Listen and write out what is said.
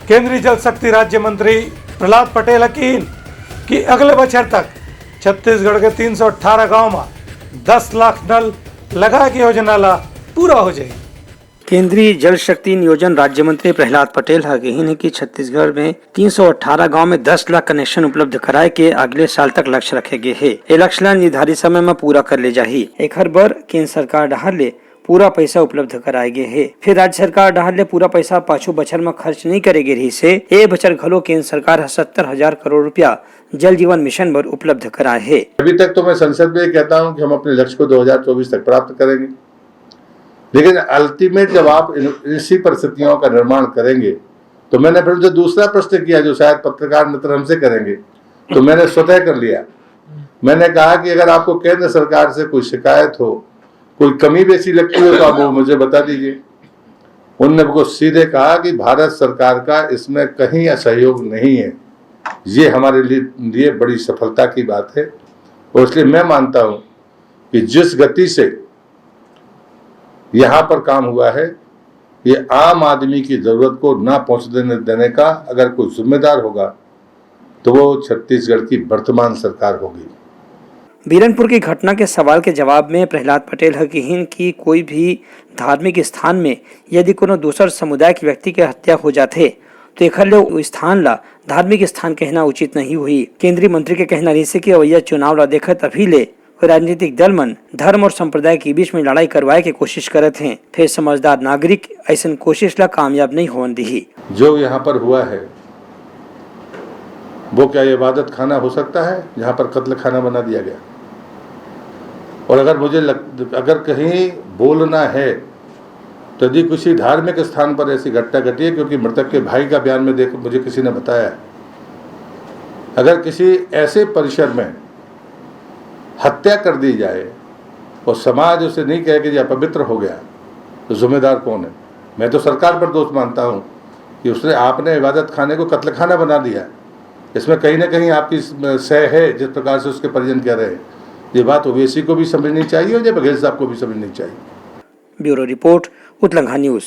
केंद्रीय जल शक्ति राज्य मंत्री प्रहलाद पटेल यकीन कि अगले बछर तक छत्तीसगढ़ के 318 गांव में 10 लाख नल लगा के योजना ला पूरा हो जाए। केंद्रीय जल शक्ति नियोजन राज्य मंत्री प्रहलाद पटेल कही है कि छत्तीसगढ़ में 318 गांव में 10 लाख कनेक्शन उपलब्ध कराए के अगले साल तक लक्ष्य रखे गए है। ये लक्ष्य निर्धारित समय में पूरा कर ले जाही। एक हर बार केंद्र सरकार डहर ले पूरा पैसा उपलब्ध कराए गए है। फिर राज्य सरकार डहर ले पूरा पैसा पाछू बछर में खर्च नहीं करेगी रही से ए बछर घलो केंद्र सरकार 70,000 करोड़ रुपया जल जीवन मिशन पर उपलब्ध कराए है। अभी तक तो मैं संसद में कहता हूँ कि हम अपने लक्ष्य को 2024 तक प्राप्त करेंगे, लेकिन अल्टीमेट जब आप इसी परिस्थितियों का निर्माण करेंगे तो मैंने फिर जो दूसरा प्रश्न किया जो शायद पत्रकार मित्र हमसे करेंगे, तो मैंने स्वतः कर लिया। मैंने कहा कि अगर आपको केंद्र सरकार से कोई शिकायत हो, कोई कमी बेसी लगती हो तो आप वो मुझे बता दीजिए। उन्होंने मुझको सीधे कहा कि भारत सरकार का इसमें कहीं असहयोग नहीं है। ये हमारे लिए बड़ी सफलता की बात है और इसलिए मैं मानता हूं कि जिस गति से यहाँ पर काम हुआ है, ये आम आदमी की जरूरत को ना पहुंचने देने का अगर कोई जिम्मेदार होगा तो वो छत्तीसगढ़ की वर्तमान सरकार होगी। बीरनपुर की घटना के सवाल के जवाब में प्रहलाद पटेल कही कि कोई भी धार्मिक स्थान में यदि कोनो दूसर समुदाय के व्यक्ति के हत्या हो जाते तो एक ले स्थान ला धार्मिक स्थान कहना उचित नहीं हुई। केंद्रीय मंत्री के कहना रही कि अवैया चुनाव ला देखत अभी ले राजनीतिक दल मन धर्म और संप्रदाय के बीच में लड़ाई करवाए के कोशिश करते हैं। फिर समझदार नागरिक ऐसा कोशिश ला कामयाब नहीं होने दी। जो यहाँ पर हुआ है वो क्या इबादत खाना हो सकता है जहाँ पर कत्ल खाना बना दिया गया? और अगर कहीं बोलना है तो यदि किसी धार्मिक स्थान पर ऐसी घटना घटी है, क्योंकि मृतक के भाई का बयान में देख मुझे किसी ने बताया, अगर किसी ऐसे परिसर में हत्या कर दी जाए और समाज उसे नहीं कहे कि ये अपवित्र हो गया तो जिम्मेदार कौन है? मैं तो सरकार पर दोष मानता हूँ कि आपने इबादत खाने को कत्ल खाना बना दिया। इसमें कहीं ना कहीं आपकी सह है जिस प्रकार से उसके परिजन कह रहे हैं। ये बात ओवैसी को भी समझनी चाहिए और जय बघेल साहब को भी समझनी चाहिए। ब्यूरो रिपोर्ट, उत्तलंघा न्यूज।